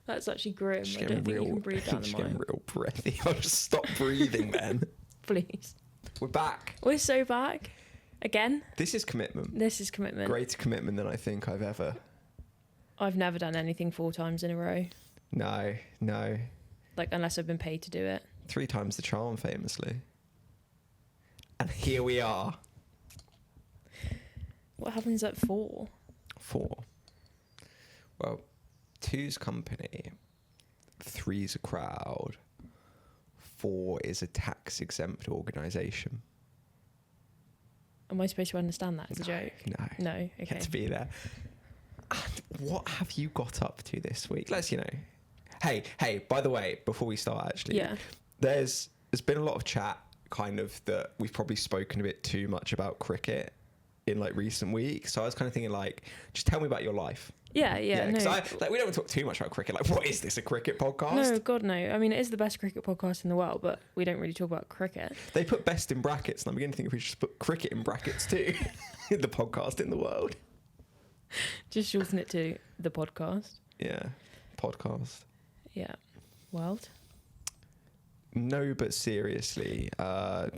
That's actually grim. Just I don't think you can breathe down the just getting mic. real breathy. I'll just stop breathing then. Please. We're back. We're so back. Again. This is commitment. This is commitment. Greater commitment than I think I've ever. I've never done anything 4 times in a row. No. Like, unless I've been paid to do it. 3 times the charm, famously. And here we are. What happens at 4? 4. Well, 2's company. 3's a crowd. 4 is a tax-exempt organisation. Am I supposed to understand that as a joke? No. No? Okay. Get to be there. And what have you got up to this week? Let's, Hey, by the way, before we start, actually, Yeah. there's been a lot of chat, kind of, that we've probably spoken a bit too much about cricket in, like, recent weeks. So I was kind of thinking, like, just tell me about your life. Yeah, Because no. we don't talk too much about cricket. Like, what is this, a cricket podcast? No, God, no. I mean, it is the best cricket podcast in the world, but we don't really talk about cricket. They put best in brackets, and I'm beginning to think if we should just put cricket in brackets too. The podcast in the world. Just shorten it to the podcast. Yeah, podcast. Yeah. World. No, but seriously, a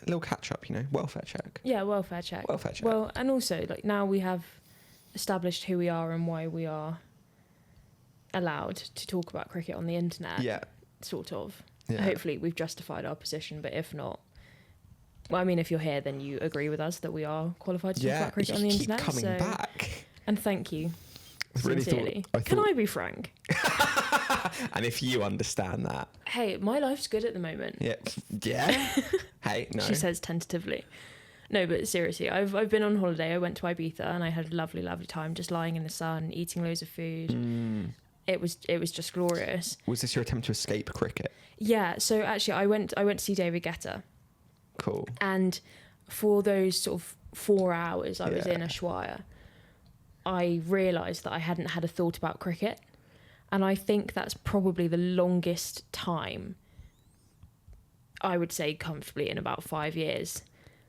little catch up, welfare check. Yeah, welfare check. Welfare check. Well, and also, like, now we have established who we are and why we are allowed to talk about cricket on the internet. Yeah. Sort of. Yeah. Hopefully we've justified our position, but if not, well, I mean, if you're here, then you agree with us that we are qualified to talk about cricket on the keep internet. coming back. And thank you. Really Sincerely. thought- Can I be frank? And if you understand that. Hey, my life's good at the moment. Yeah. Hey, no. She says tentatively. No, but seriously, I've been on holiday. I went to Ibiza and I had a lovely, lovely time just lying in the sun, eating loads of food. It was just glorious. Was this your attempt to escape cricket? Yeah, so actually I went to see David Guetta. Cool. And for those sort of 4 hours I was Yeah. in Ushuaia, I realised that I hadn't had a thought about cricket. And I think that's probably the longest time, I would say comfortably in about 5 years,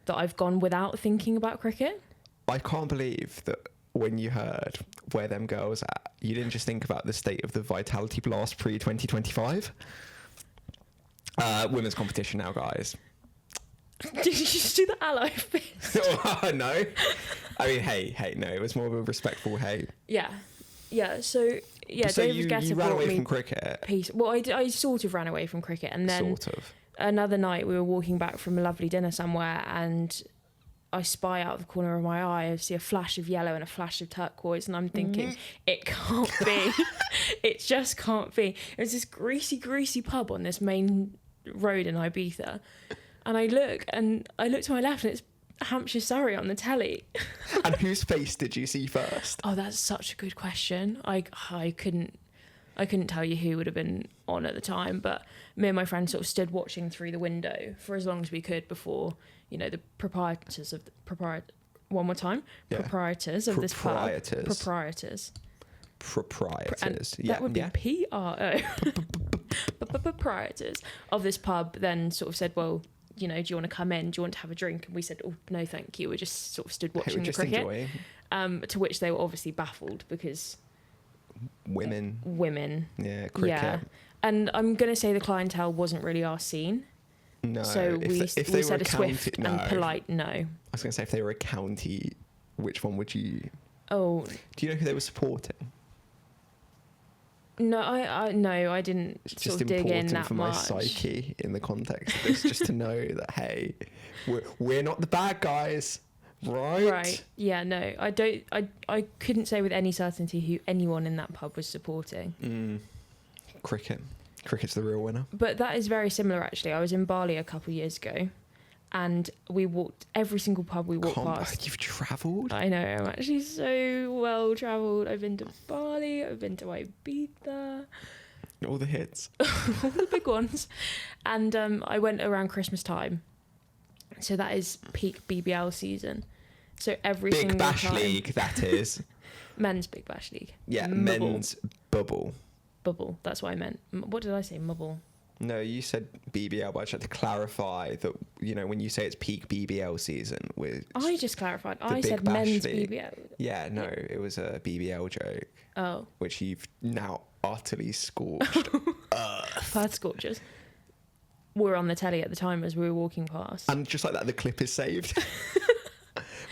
that I've gone without thinking about cricket. I can't believe that when you heard Where Them Girls At, you didn't just think about the state of the Vitality Blast pre-2025. Women's competition now, guys. Did you just do the ally fist? No. I mean, hey, no, it was more of a respectful hey. Yeah. So David Guetta you ran brought away me from cricket. peace. Well, I sort of ran away from cricket, and then Sort of. another night we were walking back from a lovely dinner somewhere, and I spy out of the corner of my eye, I see a flash of yellow and a flash of turquoise, and I'm thinking, it can't be. It just can't be. It was this greasy pub on this main road in Ibiza, and I look to my left, and it's Hampshire Surrey on the telly. And whose face did you see first? Oh, that's such a good question. I couldn't tell you who would have been on at the time, but me and my friend sort of stood watching through the window for as long as we could before, the proprietors of one more time, Yeah. proprietors of this pub. Proprietors. And that would be PRO. Proprietors of this pub then sort of said, well, do you want to come in? Do you want to have a drink? And we said, oh, no, thank you. We just sort of stood watching the cricket. Enjoying. To which they were obviously baffled because... Women. Yeah, cricket. Yeah. And I'm going to say the clientele wasn't really our scene. No. So we said a swift and polite no. I was going to say, if they were a county, which one would you... Oh. Do you know who they were supporting? No, I didn't It's sort just of dig in that for much. my psyche in the context of this, just to know that, hey, we're not the bad guys, right? Right. Yeah, no, I couldn't say with any certainty who anyone in that pub was supporting. Cricket's the real winner. But that is very similar, actually. I was in Bali a couple of years ago, and we walked every single pub we walked past. You've travelled? I know, I'm actually so well travelled. I've been to Bali, I've been to Ibiza. All the hits. All the big ones. And I went around Christmas time. So that is peak BBL season. So every Big single Bash time. League, that is. Men's Big Bash League. Yeah, Mubble. men's bubble. Bubble, that's what I meant. What did I say? Mubble. No, you said BBL, but I just had to clarify that, when you say it's peak BBL season with... I just clarified. I Big said Bash men's League. BBL. Yeah, no, it was a BBL joke. Oh. Which you've now utterly scorched earth. Perth scorchers were on the telly at the time as we were walking past. And just like that, the clip is saved.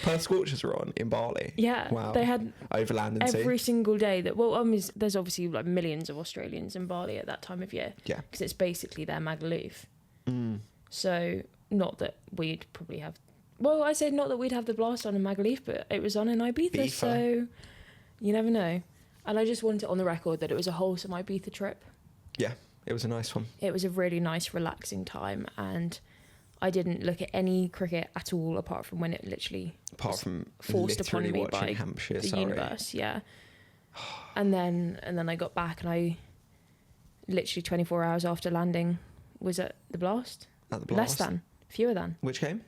Perth scorchers were on in Bali. Yeah, Wow. they had over land and every sea. single day that. Well, there's obviously like millions of Australians in Bali at that time of year. Yeah. Because it's basically their Magaluf. Mm. So not that we'd probably have. Well, I said not that we'd have the blast on in Magaluf, but it was on in Ibiza. So you never know. And I just wanted it on the record that it was a wholesome Ibiza trip. Yeah, it was a nice one. It was a really nice, relaxing time, and I didn't look at any cricket at all apart from when it literally Forced upon me by Hampshire, the universe. Yeah. And then I got back, and I literally 24 hours after landing was at the blast. At the blast. Fewer than. Which game?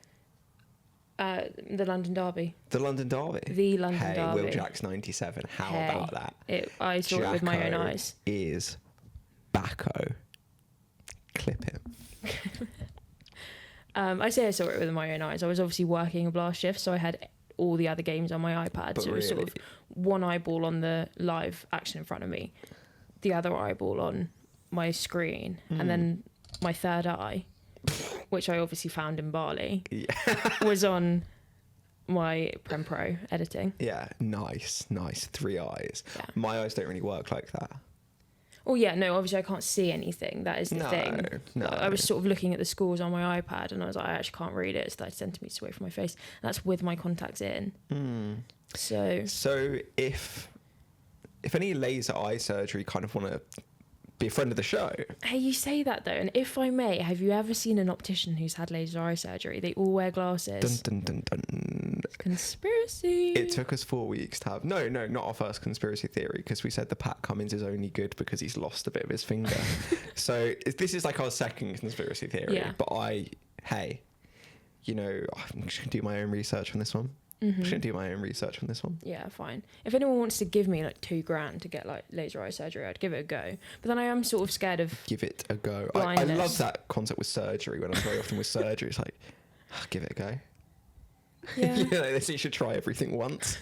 The London Derby. The London Derby. The London hey, Derby. Will Jack's 97. How about that? I saw it with my own Jacko eyes. Is Bacco. Clip him. I say I saw it with my own eyes. I was obviously working a blast shift, so I had all the other games on my iPad. But so it was really? sort of one eyeball on the live action in front of me, the other eyeball on my screen, and then my third eye, which I obviously found in Bali, was on my Prem Pro editing. Yeah, nice. 3 eyes. Yeah. My eyes don't really work like that. Oh yeah, no, obviously I can't see anything. That is the thing. No. I was sort of looking at the scores on my iPad, and I was like, I actually can't read it. It's 30 centimeters away from my face. And that's with my contacts in. So if any laser eye surgery kind of want to be a friend of the show. Hey, you say that though, and if I may, have you ever seen an optician who's had laser eye surgery? They all wear glasses. Dun, dun, dun, dun. Conspiracy. It took us 4 weeks to have... No, not our first conspiracy theory, because we said the Pat Cummins is only good because he's lost a bit of his finger. So this is like our second conspiracy theory. Yeah. But I'm just going to do my own research on this one. Yeah, fine. If anyone wants to give me like $2,000 to get like laser eye surgery, I'd give it a go. But then I am sort of scared of give it a go. I blindness. love that concept with surgery. When I'm very often with surgery, it's like, give it a go. Yeah. They say you should try everything once.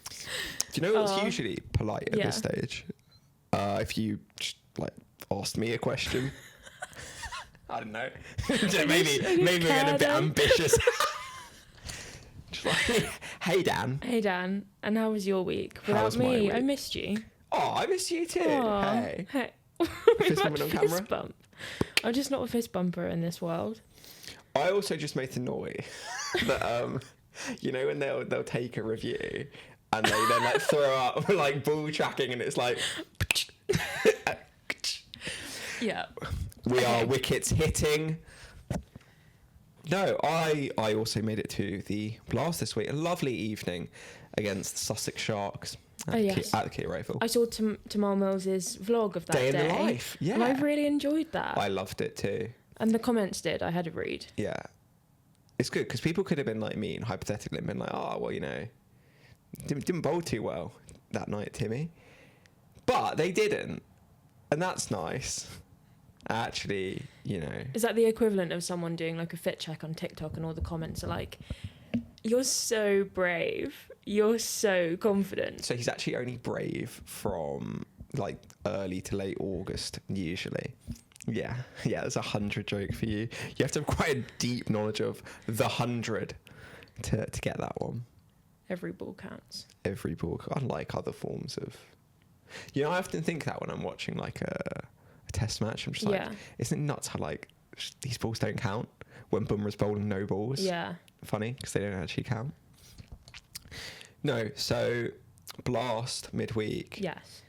Do you know what's usually polite at this stage? If you just like asked me a question. I don't know. maybe we're getting a bit ambitious. Just like, hey Dan. Hey Dan, and how was your week? Without was my me, week? I missed you. Oh, I miss you too. Aw. Hey. We've Fist had bumping on fist camera? bump. I'm just not a fist bumper in this world. I also just made the noise that when they'll take a review and they then like throw up like ball tracking and it's like Yeah. we are wickets hitting. No, I also made it to the blast this week. A lovely evening against Sussex Sharks at the Key Rifle. I saw Tamal Mills's vlog of that day. Day in the life, yeah. And I really enjoyed that. I loved it too. And the comments did. I had a read. Yeah. It's good because people could have been like me and hypothetically been like, oh, well, didn't bowl too well that night, Timmy. But they didn't. And that's nice. Actually, Is that the equivalent of someone doing like a fit check on TikTok and all the comments are like, you're so brave. You're so confident. So he's actually only brave from like early to late August, usually. Yeah, there's 100 joke for you. You have to have quite a deep knowledge of the 100 to get that one. Every ball counts. Every ball, unlike other forms of... I often think that when I'm watching like a test match, I'm just like, isn't it nuts how like these balls don't count when Bumrah's bowling no balls? Yeah. Funny, because they don't actually count. No, so blast midweek. Yes.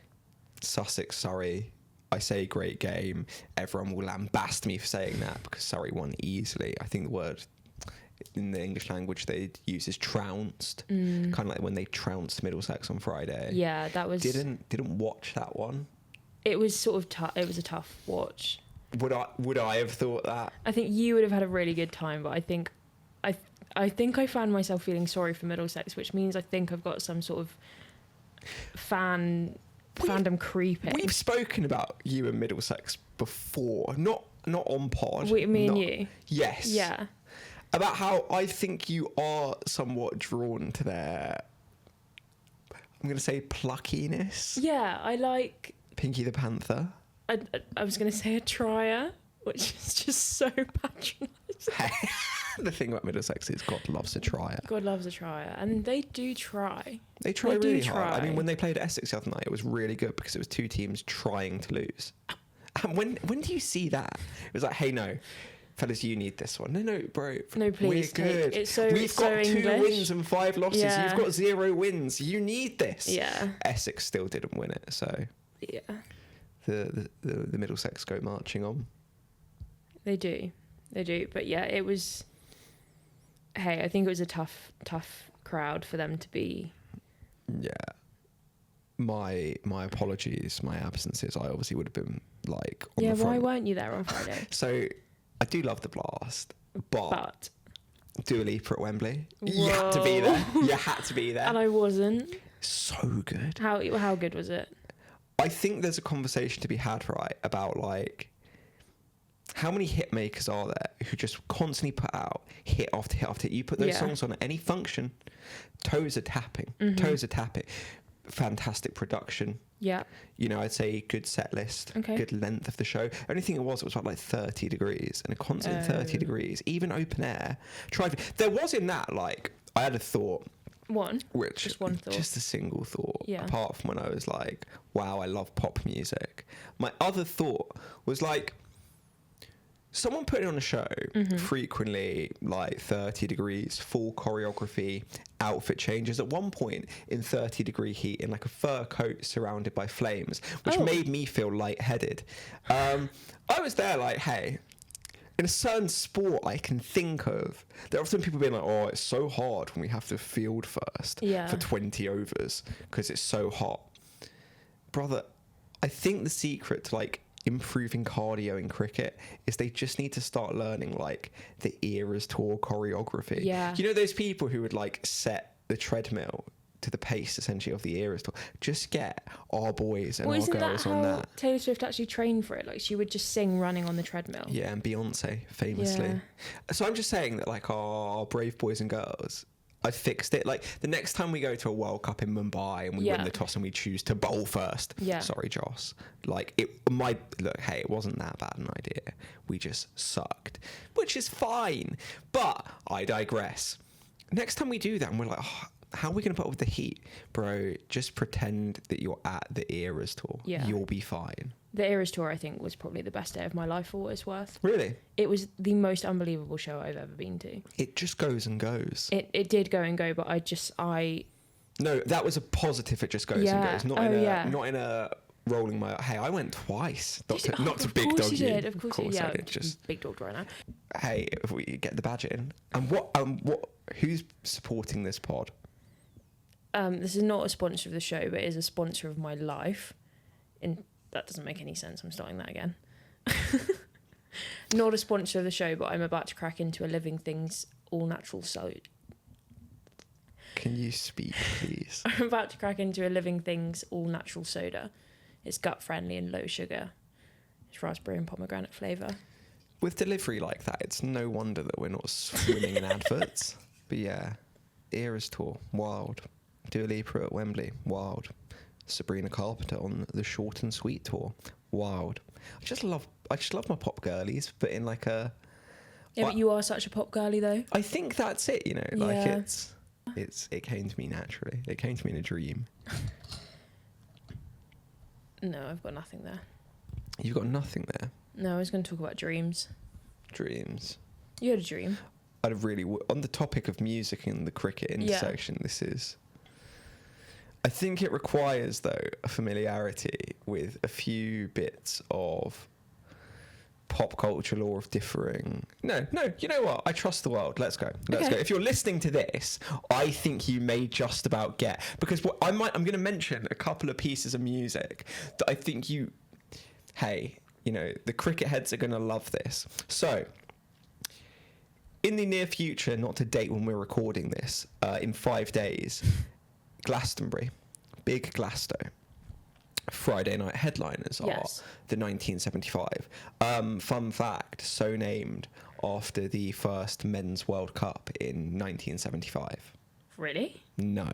Sussex, Surrey. I say great game. Everyone will lambast me for saying that because Surrey won easily. I think the word in the English language they use is trounced. Kind of like when they trounced Middlesex on Friday. Yeah, that was... Didn't watch that one. It was sort of tough. It was a tough watch. Would I have thought that? I think you would have had a really good time, but I think I found myself feeling sorry for Middlesex, which means I think I've got some sort of fandom creeping. We've spoken about you and Middlesex before, not on pod. Me and you? Yes. Yeah. About how I think you are somewhat drawn to their, I'm going to say, pluckiness. Yeah, I like Pinky the Panther. I was going to say a trier, which is just so patronising. The thing about Middlesex is God loves a trier. God loves a trier, and they do try. They try really hard. I mean, when they played at Essex the other night, it was really good because it was two teams trying to lose. And when do you see that? It was like, hey, no, fellas, you need this one. No, bro. No, please. We're good. We've got 2 wins and 5 losses. Yeah. You've got 0 wins. You need this. Yeah. Essex still didn't win it, so yeah, the Middlesex go marching on. They do. But yeah, it was. Hey, I think it was a tough crowd for them to be. Yeah. My apologies, my absences. I obviously would have been like on the front. Why weren't you there on Friday? So I do love the Blast, but Dua Lipa at Wembley. Whoa. You had to be there. You had to be there. And I wasn't. So good. How good was it? I think there's a conversation to be had, right, about like how many hit makers are there who just constantly put out hit after hit after hit. You put those songs on at any function, toes are tapping. Fantastic production. Yeah. You know, I'd say good set list, good length of the show. Only thing it was like 30 degrees and a constant 30 degrees, even open air. There was in that, like, I had a thought. Just one thought. Just a single thought. Yeah. Apart from when I was like, wow, I love pop music. My other thought was like, someone putting on a show frequently, like 30 degrees, full choreography, outfit changes. At one point in 30-degree heat, in like a fur coat surrounded by flames, which made me feel lightheaded. I was there like, hey, in a certain sport I can think of, there are often people being like, oh, it's so hard when we have to field first for 20 overs because it's so hot. Brother, I think the secret to like improving cardio in cricket is they just need to start learning like the Eras Tour choreography. Yeah. You know those people who would like set the treadmill to the pace essentially of the Eras Tour? Just get our boys and our girls on that. Taylor Swift actually trained for it? Like she would just sing running on the treadmill. Yeah, and Beyonce famously. Yeah. So I'm just saying that like our brave boys and girls, I fixed it. Like the next time we go to a World Cup in Mumbai and we win the toss and we choose to bowl first. Yeah. Sorry, Joss. Like it wasn't that bad an idea. We just sucked, which is fine. But I digress. Next time we do that and we're like, oh, how are we going to put up with the heat? Bro, just pretend that you're at the Eras Tour. Yeah. You'll be fine. The Eras Tour, I think, was probably the best day of my life for what it's worth. Really? It was the most unbelievable show I've ever been to. It just goes and goes. It did go and go, but No, that was a positive. It just goes and goes. Not in a rolling my... Hey, I went twice. Not to big dog you. Of course you did. Yeah, just big dog right now. Hey, if we get the badge in. And who's supporting this pod? This is not a sponsor of the show, but it is a sponsor of my life. That doesn't make any sense. I'm starting that again. Not a sponsor of the show, but I'm about to crack into a Living Things all natural soda. Can you speak, please? I'm about to crack into a Living Things all natural soda. It's gut friendly and low sugar. It's raspberry and pomegranate flavour. With delivery like that, it's no wonder that we're not swimming in adverts. But yeah, Eras Tour, wild. Dua Lipa at Wembley, wild. Sabrina Carpenter on the Short and Sweet tour, wild. I just love my pop girlies, but in like a... Yeah, but you are such a pop girly though. I think that's it, you know, like it came to me naturally. It came to me in a dream. No, I've got nothing there. You've got nothing there? No, I was going to talk about dreams. Dreams? You had a dream? On the topic of music and the cricket intersection, this is... I think it requires, though, a familiarity with a few bits of pop culture law of differing. No, you know what? I trust the world. Let's go. Let's go. If you're listening to this, I think you may just about get, because I'm going to mention a couple of pieces of music that I think you know, the cricket heads are going to love this. So, in the near future, not to date when we're recording this, in 5 days, Glastonbury, Big Glasto. Friday night headliners are the 1975. Fun fact, so named after the first Men's World Cup in 1975. Really? No.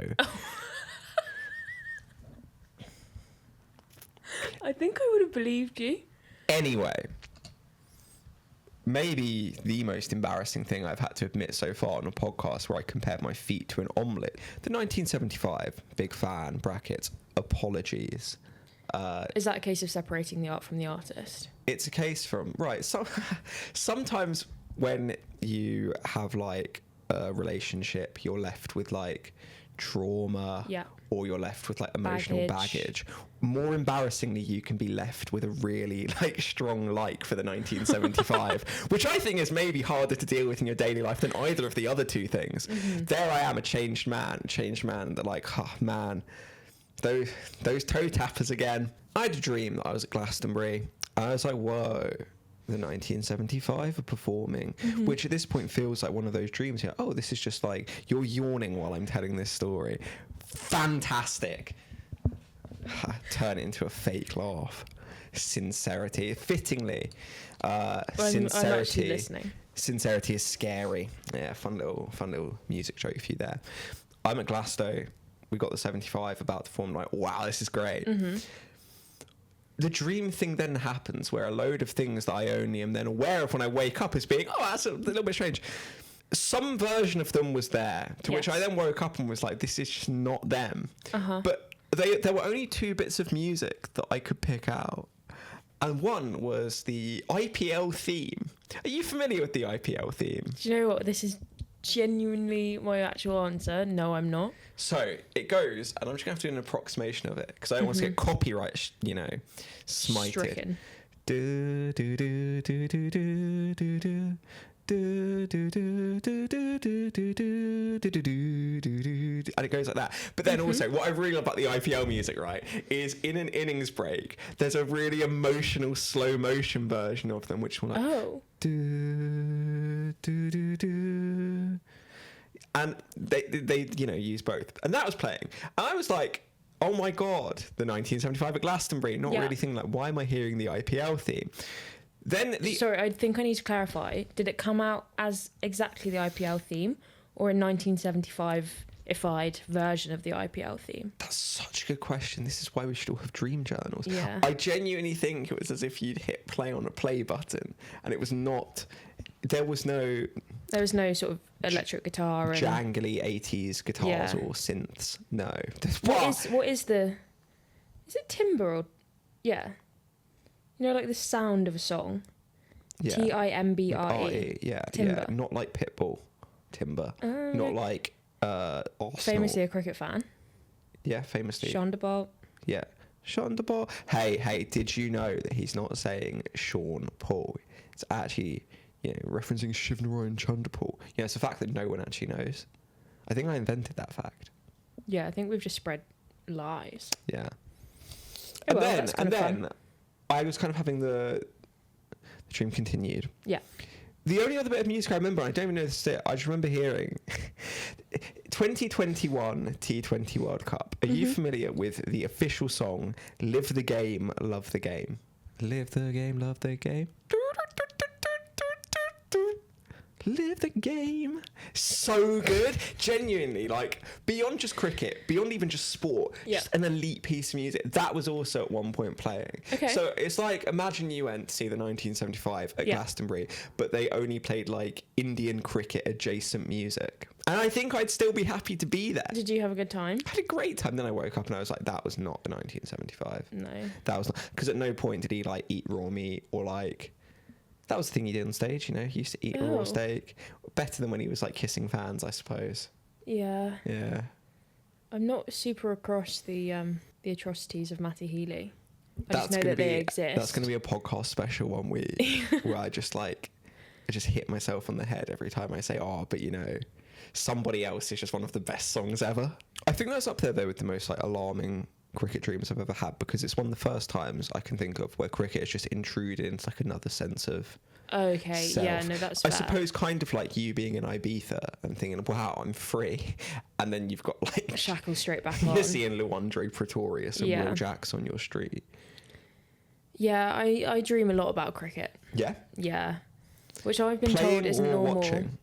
I think I would have believed you. Anyway, maybe the most embarrassing thing I've had to admit so far on a podcast where I compared my feet to an omelette. The 1975, big fan, brackets, apologies. Is that a case of separating the art from the artist? It's a case from, right, so sometimes when you have like a relationship, you're left with like trauma, or you're left with like emotional baggage. More embarrassingly, you can be left with a really like strong like for the 1975, which I think is maybe harder to deal with in your daily life than either of the other two things. There I am, a changed man that like, oh man, those toe tappers again. I had a dream that I was at Glastonbury. I was like, whoa, the 1975 are performing, which at this point feels like one of those dreams. You're, oh, this is just like, you're yawning while I'm telling this story. Fantastic. Turn it into a fake laugh. Sincerity. Fittingly, sincerity. I'm actually listening. Sincerity is scary. Yeah, fun little music joke for you there. I'm at Glasto. We got the 75 about to form. Like, wow, this is great. The dream thing then happens where a load of things that I only am then aware of when I wake up as being, oh, that's a little bit strange. Some version of them was there, to which I then woke up and was like, this is just not them. But there were only two bits of music that I could pick out. And one was the IPL theme. Are you familiar with the IPL theme? Do you know what? This is genuinely my actual answer. No, I'm not. So it goes, and I'm just going to have to do an approximation of it because I don't want to get copyright, smited. Stricken. Do do do do do do do do. And it goes like that. But then also, what I really love about the IPL music, right, is in an innings break, there's a really emotional slow motion version of them, which will like do do do do, and they use both, and that was playing, and I was like, oh my god, the 1975 at Glastonbury, not really thinking like, why am I hearing the IPL theme? Then sorry, I think I need to clarify. Did it come out as exactly the IPL theme, or a 1975-ified version of the IPL theme? That's such a good question. This is why we should all have dream journals. Yeah. I genuinely think it was as if you'd hit play on a play button, and it was not. There was no sort of electric guitar and jangly 80s guitars or synths. No. What is the? Is it timbre or? Yeah. You know, like the sound of a song. Yeah. Timbre. Yeah. Timber. Yeah. Not like Pitbull. Timber. Not like Arsenal. Famously a cricket fan. Yeah, famously. Sibleyball. Yeah. Sibleyball. Hey, did you know that he's not saying Sean Paul? It's actually, referencing Shivnarine and Chanderpaul. It's a fact that no one actually knows. I think I invented that fact. Yeah, I think we've just spread lies. Yeah. Oh, that's kind of fun. I was kind of having the dream continued. Yeah. The only other bit of music I remember, I don't even know this is it, I just remember hearing 2021 T20 World Cup. Are you familiar with the official song, Live the Game, Love the Game? Live the game, love the game. Live the game. So good. Genuinely, like, beyond just cricket, beyond even just sport, just an elite piece of music. That was also at one point playing. Okay. So it's like, imagine you went to see the 1975 at Glastonbury, but they only played like Indian cricket adjacent music. And I think I'd still be happy to be there. Did you have a good time? I had a great time. Then I woke up and I was like, that was not the 1975. No. That was not, because at no point did he like eat raw meat or like, that was the thing he did on stage, he used to eat a raw steak. Better than when he was like kissing fans, I suppose. Yeah. Yeah. I'm not super across the atrocities of Matty Healy. I just know that they exist. That's going to be a podcast special one week where I just hit myself on the head every time I say, but somebody else is just one of the best songs ever. I think that's up there though with the most like alarming cricket dreams I've ever had, because it's one of the first times I can think of where cricket has just intruded into like another sense of self. Yeah, no, that's fair. I suppose kind of like you being in Ibiza and thinking, wow, I'm free, and then you've got like shackles straight back on. You're seeing Luandre Pretorius and Will Jacks on your street. Yeah, I dream a lot about cricket. Yeah, which I've been told isn't normal. Watching?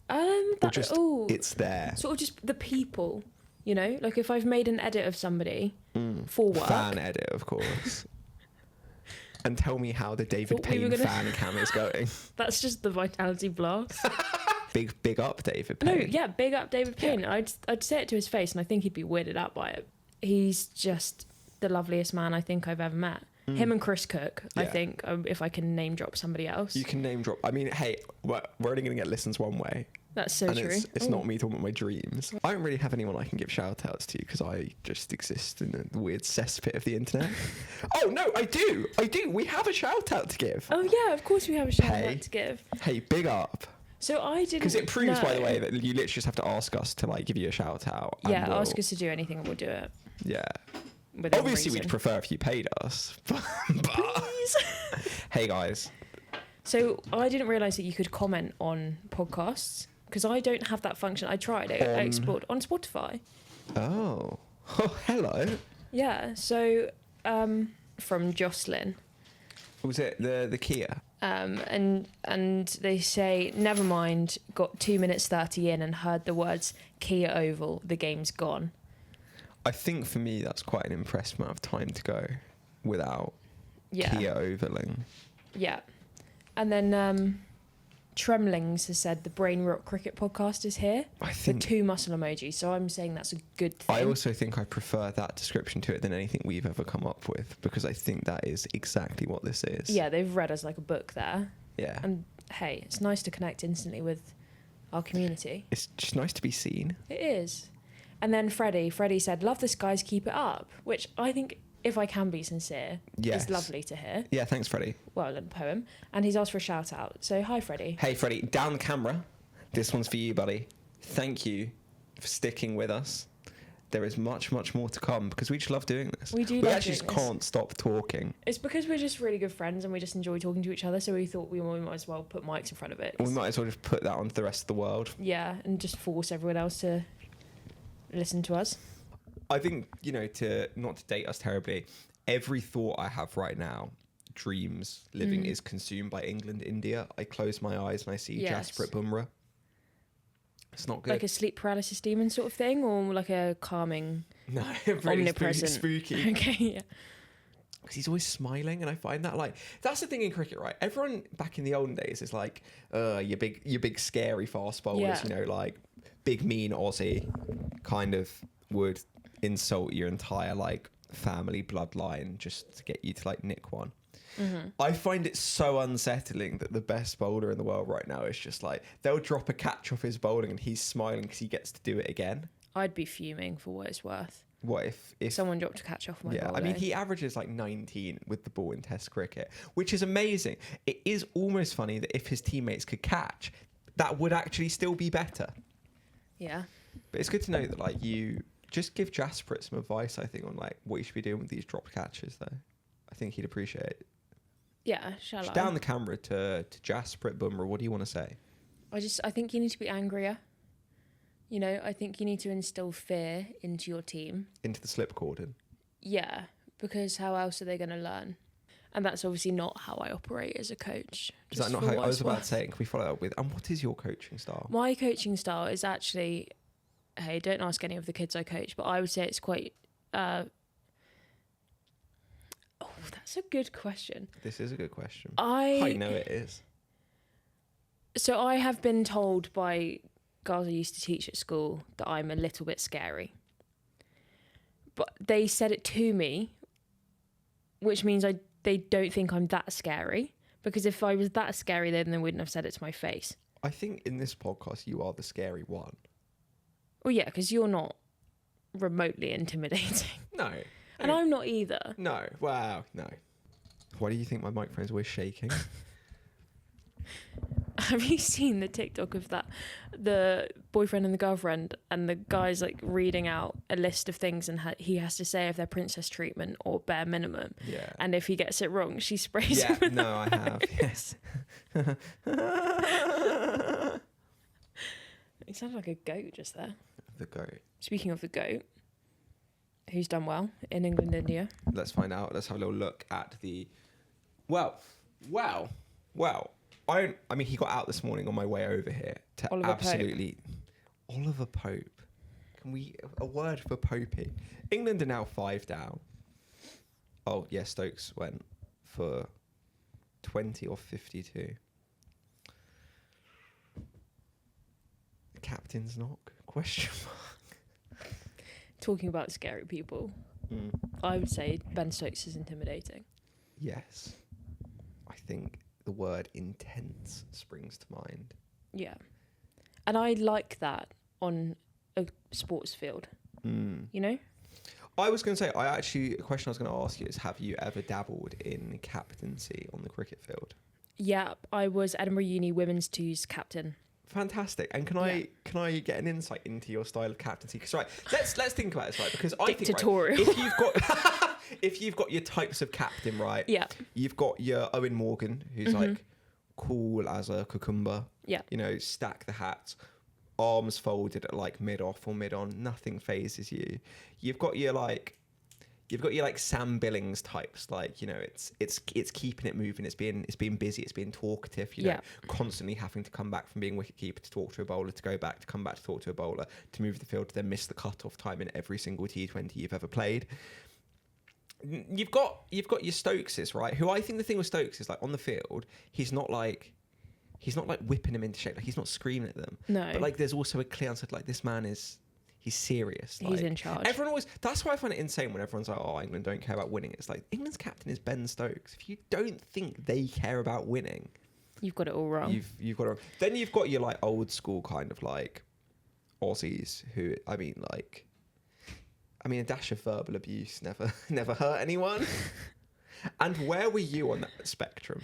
It's there. Sort of just the people. You know, like if I've made an edit of somebody for work. Fan edit, of course. And tell me how the David Payne fan cam is going. That's just the Vitality Blast. Big up David Payne. No, yeah, big up David Payne. Yeah. I'd say it to his face, and I think he'd be weirded out by it. He's just the loveliest man I think I've ever met. Him and Chris Cook, I think, if I can name drop somebody else. You can name drop. I mean, hey, we're only going to get listens one way. That's so and true. It's not me talking about my dreams. I don't really have anyone I can give shout outs to because I just exist in the weird cesspit of the internet. Oh, no, I do. We have a shout out to give. Oh, yeah, of course we have a shout out to give. Hey, big up. So I didn't. Because it proves, by the way, that you literally just have to ask us to like give you a shout out. Yeah, ask us to do anything and we'll do it. Yeah. Obviously, we'd prefer if you paid us. But please. Hey, guys. So I didn't realise that you could comment on podcasts because I don't have that function. I tried it. I explored on Spotify. Oh, hello. Yeah. So from Jocelyn. Was it the Kia? And they say, never mind, got 2 minutes 30 in and heard the words Kia Oval, the game's gone. I think for me that's quite an impressive amount of time to go without Kia Ovaling. Yeah. And then Tremlings has said the Brain Rot Cricket podcast is here. I think with 2 muscle emojis, so I'm saying that's a good thing. I also think I prefer that description to it than anything we've ever come up with because I think that is exactly what this is. Yeah, they've read us like a book there. Yeah. And hey, it's nice to connect instantly with our community. It's just nice to be seen. It is. And then Freddie said, love this, guys, keep it up, which I think, if I can be sincere, is lovely to hear. Yeah, thanks, Freddie. Well done, poem. And he's asked for a shout out. So, hi, Freddie. Hey, Freddie, down the camera. This one's for you, buddy. Thank you for sticking with us. There is much, much more to come because we just love doing this. We do. We actually just can't stop talking. It's because we're just really good friends and we just enjoy talking to each other. So we thought we might as well put mics in front of it. We might as well just put that onto the rest of the world. Yeah, and just force everyone else to listen to us. I think, you know, not to date us terribly, every thought I have right now, dreams, living, is consumed by England, India. I close my eyes and I see Jasprit Bumrah. It's not good. Like a sleep paralysis demon sort of thing, or like a calming, omnipresent, spooky. Okay, yeah. Because he's always smiling, and I find that that's the thing in cricket, right? Everyone back in the olden days is like, your big scary fast bowlers, you know, like big mean Aussie, kind of would insult your entire like family bloodline just to get you to like nick one. I find it so unsettling that the best bowler in the world right now is just like, they'll drop a catch off his bowling and he's smiling because he gets to do it again. I'd be fuming for what it's worth. What if someone dropped a catch off my bowling? I mean, he averages like 19 with the ball in Test cricket, which is amazing. It is almost funny that if his teammates could catch, that would actually still be better. Yeah. But it's good to know that like you just give Jasprit some advice, I think, on like what you should be doing with these dropped catches though. I think he'd appreciate it. Yeah, shall I? Down the camera to Jasprit Bumrah, what do you want to say? I think you need to be angrier. You know, I think you need to instill fear into your team. Into the slip cordon? Yeah, because how else are they going to learn? And that's obviously not how I operate as a coach. Is that not how I was about to say? Can we follow up with, and what is your coaching style? My coaching style is actually, hey, don't ask any of the kids I coach, but I would say it's quite... that's a good question. This is a good question. I know it is. So I have been told by girls I used to teach at school that I'm a little bit scary. But they said it to me, which means they don't think I'm that scary. Because if I was that scary, then they wouldn't have said it to my face. I think in this podcast, you are the scary one. Well, yeah, because you're not remotely intimidating. No. And I'm not either. No. Wow. No. Why do you think my microphone's always shaking? Have you seen the TikTok of that? The boyfriend and the girlfriend, and the guy's like reading out a list of things, and he has to say if they're princess treatment or bare minimum. Yeah. And if he gets it wrong, she sprays him. Yeah. No, I have. Yes. He sounded like a goat just there. The goat. Speaking Speaking of the goat, who's done well in England, India? Let's find out. Let's have a little look at the... Well. I mean, he got out this morning on my way over here to Oliver absolutely... Pope. Oliver Pope. a word for Popey? England are now 5 down. Oh, yeah, Stokes went for 20 or 52. Captain's knock? Question mark. Talking about scary people, I would say Ben Stokes is intimidating. Yes. I think the word intense springs to mind. Yeah. And I like that on a sports field. You know? I was going to say, a question I was going to ask you is, have you ever dabbled in captaincy on the cricket field? Yeah, I was Edinburgh Uni Women's Twos captain. Fantastic. And can I get an insight into your style of captaincy? Because let's think about this, right? Because I Dictatorial. think, right, if you've got your types of captain, right? Yeah. You've got your Owen Morgan, who's like cool as a cucumber. Yeah. You know, stack the hats, arms folded at like mid off or mid on, nothing phases you. You've got your Sam Billings types, like, you know, it's keeping it moving, it's being busy, it's being talkative, you know, constantly having to come back from being wicketkeeper to talk to a bowler, to go back, to come back to talk to a bowler, to move the field, to then miss the cut-off time in every single T20 you've ever played. You've got your Stokeses, right? Who I think the thing with Stokes is, like, on the field, he's not like whipping them into shape, like he's not screaming at them. No. But like there's also a clear answer, like, this man is. He's serious. He's in charge. Everyone always. That's why I find it insane when everyone's like, "Oh, England don't care about winning." It's like, England's captain is Ben Stokes. If you don't think they care about winning, you've got it all wrong. You've got it. Then you've got your like old school kind of like Aussies who, I mean, a dash of verbal abuse never hurt anyone. And where were you on that spectrum?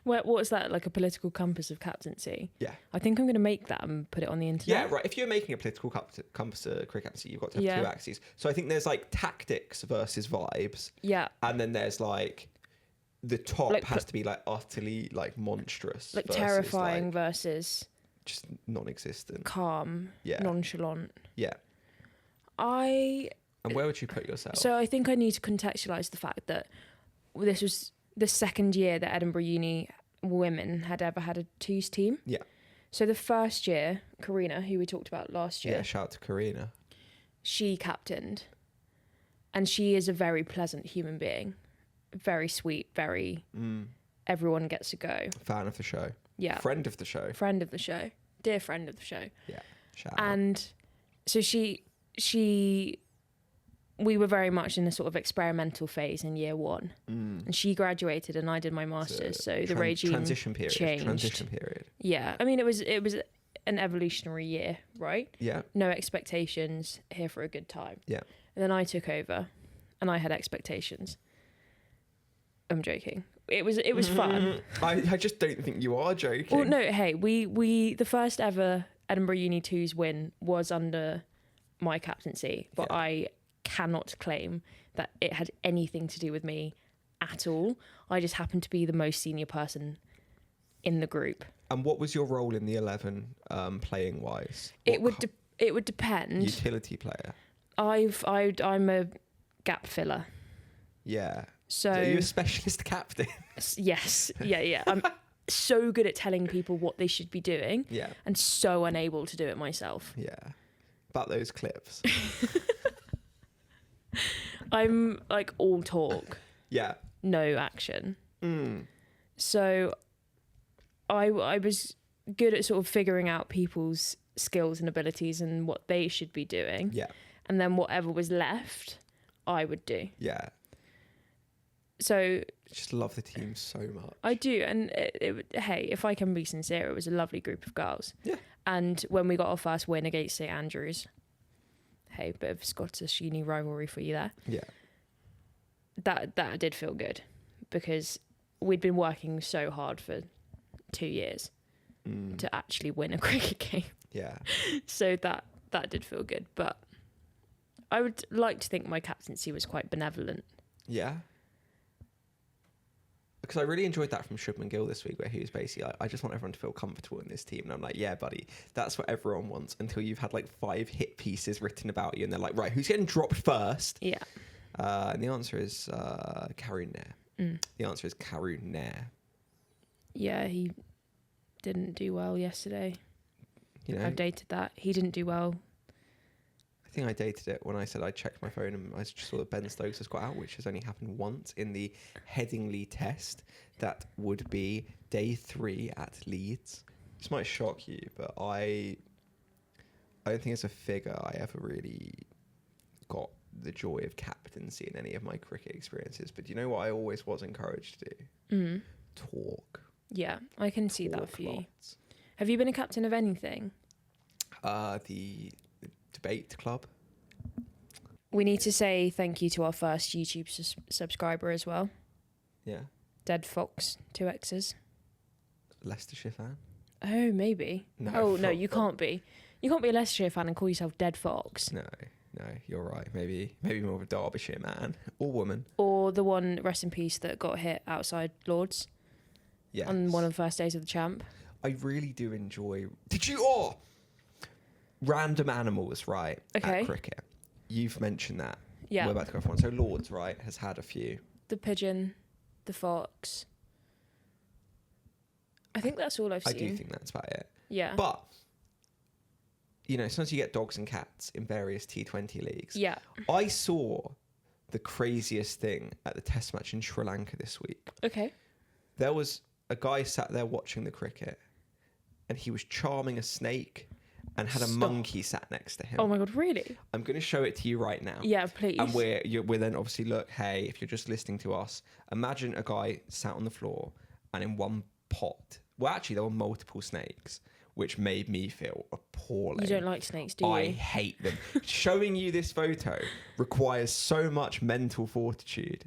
What was that, like a political compass of captaincy? Yeah. I think I'm going to make that and put it on the internet. Yeah, right. If you're making a political compass of cricket captaincy, you've got to have two axes. So I think there's like tactics versus vibes. Yeah. And then there's like the top has to be like utterly like monstrous. Like versus, terrifying like, versus just non-existent. Calm. Yeah. Nonchalant. Yeah. And where would you put yourself? So I think I need to contextualise the fact that this was the second year that Edinburgh Uni women had ever had a twos team. Yeah. So the first year, Karina, who we talked about last year. Yeah, shout out to Karina. She captained. And she is a very pleasant human being. Very sweet, very... Everyone gets to go. Fan of the show. Yeah. Friend of the show. Friend of the show. Dear friend of the show. Yeah, shout out. And so we were very much in a sort of experimental phase in year one. And she graduated and I did my master's. So the regime transition period. changed. Transition period. Yeah. I mean, it was an evolutionary year, right? Yeah. No expectations, here for a good time. Yeah. And then I took over and I had expectations. I'm joking. It was fun. I just don't think you are joking. Well, no, hey, we the first ever Edinburgh Uni 2s win was under my captaincy, but I cannot claim that it had anything to do with me at all. I just happened to be the most senior person in the group. And what was your role in the 11 playing wise? It would depend. Utility player. I'm a gap filler. Yeah. So are you a specialist captain? Yes. Yeah. I'm so good at telling people what they should be doing. Yeah. And so unable to do it myself. Yeah. About those clips. I'm like all talk. Yeah. No action. So I was good at sort of figuring out people's skills and abilities and what they should be doing. Yeah. And then whatever was left, I would do. Yeah. So Just love the team so much. I do. And hey, if I can be sincere, it was a lovely group of girls. Yeah. And when we got our first win against St Andrews, hey, bit of Scottish uni rivalry for you there. Yeah. That did feel good because we'd been working so hard for 2 years to actually win a cricket game. Yeah. So that did feel good. But I would like to think my captaincy was quite benevolent. Yeah. Because I really enjoyed that from Shubman Gill this week, where he was basically like, I just want everyone to feel comfortable in this team. And I'm like, yeah, buddy, that's what everyone wants until you've had like 5 hit pieces written about you. And they're like, right, who's getting dropped first? Yeah. And the answer is Karun Nair. The answer is Karun Nair. Yeah, he didn't do well yesterday. You know? I've dated that. He didn't do well think I dated it when I said I checked my phone and I just saw that Ben Stokes has got out, which has only happened once in the Headingley test. That would be day 3 at Leeds. This might shock you, but I don't think it's a figure I ever really got the joy of captaincy in any of my cricket experiences. But do you know what I always was encouraged to do? Talk. Yeah, I can see that for you. Lots. Have you been a captain of anything? The debate club. We need to say thank you to our first YouTube subscriber as well. Yeah. Dead Fox, 2 X's. Leicestershire fan. Oh, maybe. No. No, you can't be. You can't be a Leicestershire fan and call yourself Dead Fox. No, you're right. Maybe more of a Derbyshire man or woman. Or the one, rest in peace, that got hit outside Lord's. Yes. On one of the first days of the champ. I really do enjoy... Random animals, right? Okay. At cricket. You've mentioned that. Yeah. We're about to go for one. So Lord's, right, has had a few. The pigeon, the fox. I think that's all I've seen. I do think that's about it. Yeah. But, sometimes you get dogs and cats in various T20 leagues. Yeah. I saw the craziest thing at the test match in Sri Lanka this week. Okay. There was a guy sat there watching the cricket and he was charming a snake and had a monkey sat next to him. Oh my God, really? I'm going to show it to you right now. Yeah, please. And we're then obviously, look, hey, if you're just listening to us, imagine a guy sat on the floor and in one pot, well, actually, there were multiple snakes, which made me feel appalling. You don't like snakes, do you? I hate them. Showing you this photo requires so much mental fortitude.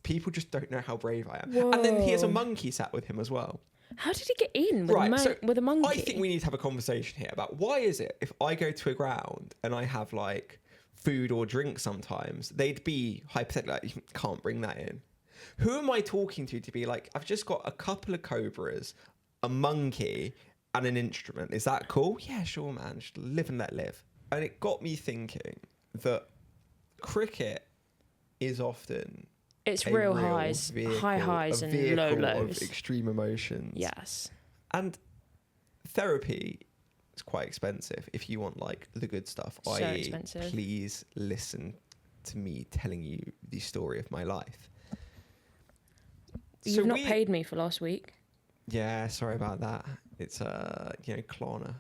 People just don't know how brave I am. Whoa. And then he has a monkey sat with him as well. How did he get in with a monkey? I think we need to have a conversation here about why is it if I go to a ground and I have like food or drink sometimes, they'd be hypothetically like, you can't bring that in. Who am I talking to be like, I've just got a couple of cobras, a monkey and an instrument. Is that cool? Yeah, sure, man. Just live and let live. And it got me thinking that cricket is often... It's real highs, high highs and low lows. Of extreme emotions. Yes. And therapy is quite expensive if you want like the good stuff. So expensive. Please listen to me telling you the story of my life. You've not paid me for last week. Yeah, sorry about that. It's Clara.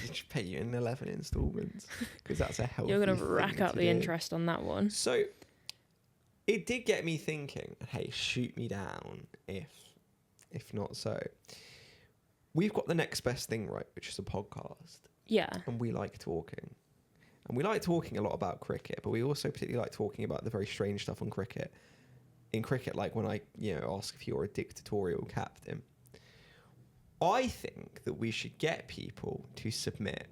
Just pay you in 11 installments because that's a healthy. You're going to rack up the interest on that one. So it did get me thinking, hey, shoot me down if not so. We've got the next best thing, right, which is a podcast. Yeah. And we like talking. And we like talking a lot about cricket, but we also particularly like talking about the very strange stuff on cricket. In cricket, like when I, ask if you're a dictatorial captain. I think that we should get people to submit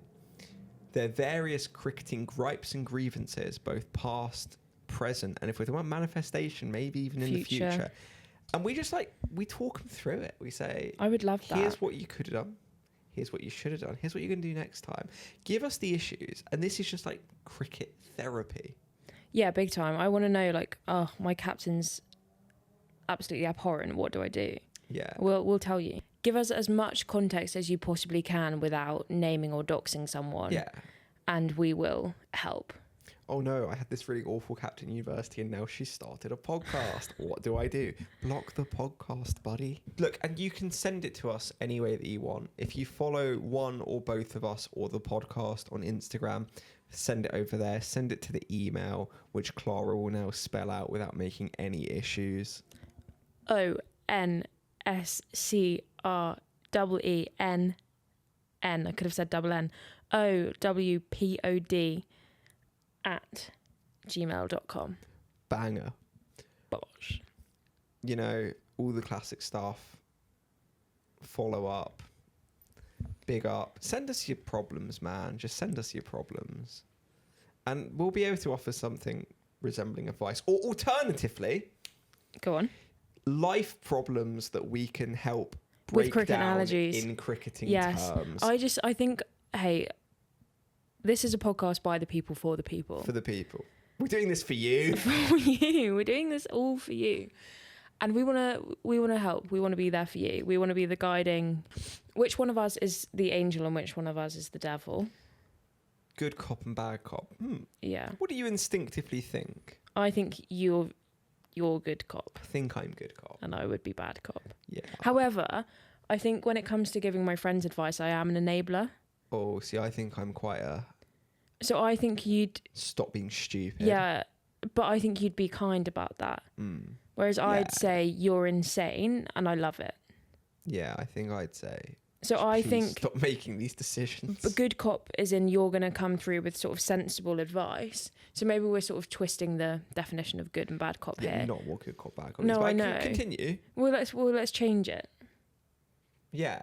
their various cricketing gripes and grievances, both past, present, and if we're talking about manifestation, maybe even in the future. And we just we talk them through it. We say, I would love that. Here's what you could have done. Here's what you should have done. Here's what you're going to do next time. Give us the issues. And this is just like cricket therapy. Yeah, big time. I want to know, my captain's absolutely abhorrent. What do I do? Yeah. We'll tell you. Give us as much context as you possibly can without naming or doxing someone. Yeah. And we will help. Oh no, I had this really awful captain at university and now she's started a podcast. What do I do? Block the podcast, buddy. Look, and you can send it to us any way that you want. If you follow one or both of us or the podcast on Instagram, send it over there. Send it to the email, which Clara will now spell out without making any issues. ONSCREENN. I could have said double N. OWPOD@gmail.com. Banger. Bosh. All the classic stuff. Follow up. Big up. Send us your problems, man. Just send us your problems. And we'll be able to offer something resembling advice. Or alternatively... Go on. Life problems that we can help break with cricket down analogies in cricketing terms. I think, hey, this is a podcast by the people for the people. For the people. We're doing this for you. For you. We're doing this all for you. And we want to help. We want to be there for you. We want to be the guiding. Which one of us is the angel and which one of us is the devil? Good cop and bad cop. Yeah. What do you instinctively think? I think you're good cop. I think I'm good cop. And I would be bad cop. Yeah. However, I think when it comes to giving my friends advice, I am an enabler. Oh, see, I think I'm quite a... So I think you'd... Stop being stupid. Yeah, but I think you'd be kind about that. Whereas I'd say you're insane and I love it. Yeah, I think I'd say... So I think... Stop making these decisions. But good cop is in you're going to come through with sort of sensible advice. So maybe we're sort of twisting the definition of good and bad cop here. Not what good cop, bad cop No, is. But I know. Continue. Well, let's change it. Yeah,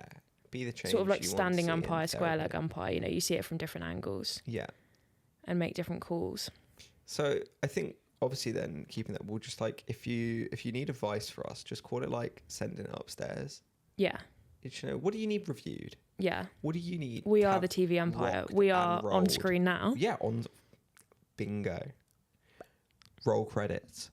be the change. Sort of like you want standing to see umpire, in square leg therapy. umpire. You know, you see it from different angles. Yeah. And make different calls. So I think obviously then keeping that, we'll just like if you need advice for us, just call it like sending it upstairs. Yeah. You know, what do you need reviewed? Yeah. What do you need? We are the TV umpire. We are on screen now. Yeah, on bingo. Roll credits.